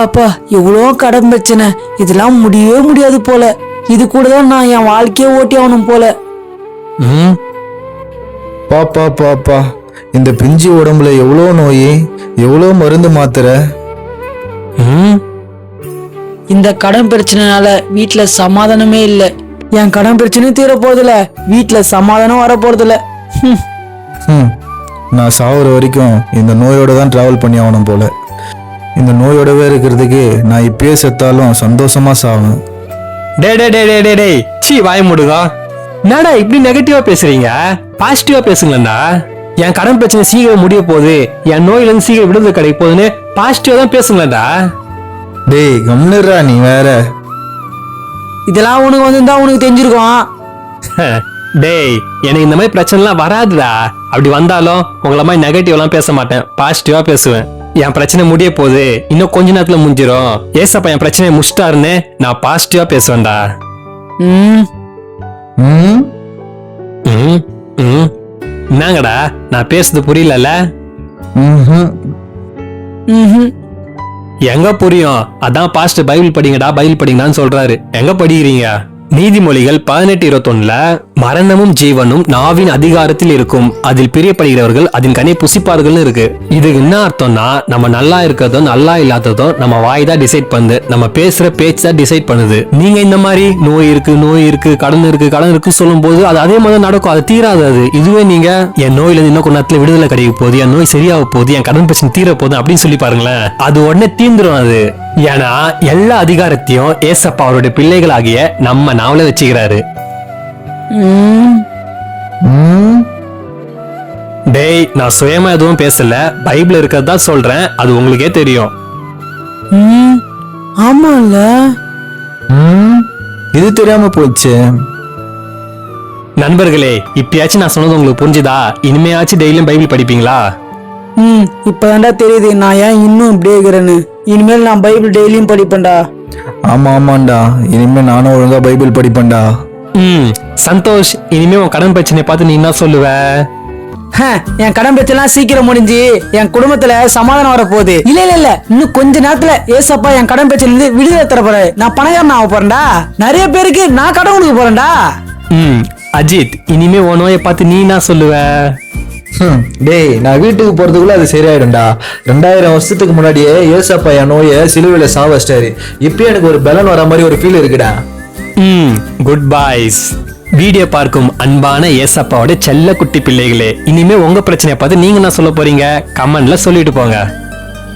அப்பா எவ்வளோ கடன் பிரச்சனை, இதெல்லாம் முடியவே முடியாது போல. இது கூட தான் நான் என் வாழ்க்கையே ஓட்டி ஆகணும் போல. பாப்பா இந்த பிஞ்சு உடம்புல எவ்வளோ நோய், எவ்வளோ மருந்து மாத்திரை. இந்த கடன் பிரச்சனைனால வீட்டுல சமாதானமே இல்ல. என் கடன் பிரச்சனையும் தீர போறதில்ல, வீட்டுல சமாதானம் வர போறதில்ல. நான் சாகுற வரைக்கும் இந்த நோயோட தான் டிராவல் பண்ணி ஆகணும் போல. இந்த நோயோடவே இருக்கிறதுக்கு நான் இப்பயே செத்தாலும் சந்தோஷமா சாகணும். டே சீ வாய முடுங்க. என்னடா இப்படி நெகட்டிவா பேசுறீங்க? பாசிட்டிவா பேசுங்களா. என் கடன் பிரச்சனை சீக்கிரம் முடிய போகுது, என் நோயில இருந்து சீக்கிரம் விடுதலை கிடைக்க போகுதுன்னு பாசிட்டிவா தான் பேசுங்களா. டேய் கம்னுறா நீ வேற. இதெல்லாம் உனக்கு வந்திருந்தா உனக்கு தெரிஞ்சிருக்கும். டேய் எனக்கு இந்த மாதிரி பிரச்சனை எல்லாம் வராதுடா. அப்படி வந்தாலும் உங்களை மாதிரி நெகட்டிவ்லாம் பேச மாட்டேன், பாசிட்டிவா பேசுவேன். என் பிரச்சனை முடிய போகுது, இன்னும் கொஞ்ச நேரத்துல முடிஞ்சிடும், ஏசப்பா என் பிரச்சனையை முடிச்சிட்டாருன்னு நான் பாசிட்டிவா பேசுவேன்டா. என்னங்கடா நான் பேசுறது புரியல? எங்க புரியும்? அதான் பாஸ்டர் பைபிள் படிங்கடா பைபிள் படிங்கடான்னு சொல்றாரு. எங்க படிக்கிறீங்க? நீதிமொழிகள் 18:21 மரணமும் ஜீவனும் நாவின் அதிகாரத்தில் இருக்கும், அதில் பிரியப்படுகிறவர்கள் அதன் கனி புசிப்பார்கள் இருக்கு. இது என்ன அர்த்தம்னா, நம்ம நல்லா இருக்கிறதும் நல்லா இல்லாததும் நம்ம வாய் தான் டிசைட் பண்ணுது, நம்ம பேசுற பேச்சு தான் டிசைட் பண்ணுது. நீங்க இந்த மாதிரி நோய் இருக்கு கடன் இருக்கு சொல்லும் போது அது அதே மாதிரி நடக்கும், அது தீராது. அது இதுவே நீங்க என் நோயில இருந்து இன்னும் கொஞ்ச நேரத்துல விடுதலை கிடைக்க போகுது, என் நோய் சரியாக போகுது, என் கடன் பிரச்சனை தீர போகுது அப்படின்னு சொல்லி பாருங்களேன், அது உடனே தீந்துரும். அது ஏன்னா எல்லா அதிகாரத்தையும் ஏசப்பா அவருடைய பிள்ளைகளாகிய நம்ம நாவல வச்சுக்கிறாரு. டேய் நான் சுயமா எதுவும் பேசல, பைபிள் இருக்கிறதா சொல்றேன், அது உங்களுக்கே தெரியும். ஆமால இது தெரியாம போச்சு. நண்பர்களே இப்பயாச்சும் நான் சொன்னது உங்களுக்கு புரிஞ்சுதா? இனிமையாச்சும் டெய்லியும் பைபிள் படிப்பீங்களா? இப்பதான்டா தெரியுது நான் ஏன் இன்னும் இப்படியே இருக்கிறேன்னு. இனிமேல் நான் பைபிள் டெய்லியும் படிப்பேன்டா. ஆமாண்டா, இனிமே நானும் ஒழுங்கா பைபிள் படிப்பேன்டா. சந்தோஷ், இனிமே உன் கடன் பிரச்சனையை பார்த்து நீ என்ன சொல்லுவ? என் கடன் பிரச்சனை சீக்கிரம் முடிஞ்சு என் குடும்பத்துல சமாதானம் வர போகுது. இல்ல இன்னும் கொஞ்ச நேரத்துல ஏசப்பா என் கடன் பிரச்சனை இருந்து விடுதலை தர போறேன். நான் பணக்காரன் ஆக போறேன்டா, நிறைய பேருக்கு நான் கடன் கொடுக்க போறேன்டா. அஜித், இனிமே உன் நோயை பார்த்து நீ என்ன சொல்லுவ? டேய் நான் வீட்டுக்கு போறதுக்குள்ள அது சரியாயிடும்டா. 2000 வருஷத்துக்கு முன்னாடியே ஏசப்பா என் நோயை சிலுவையில சாவச்சிட்டாரு. இப்பயே எனக்கு ஒரு பலன் வர மாதிரி ஒரு ஃபீல் இருக்குடா. Good boys. வீடியோ பார்க்கும் அன்பான ஏசப்பாவோட செல்ல குட்டி பிள்ளைகளே, இனிமே உங்க பிரச்சனையை பார்த்து நீங்க என்ன சொல்ல போறீங்க? கமெண்ட்ல சொல்லிட்டு போங்க.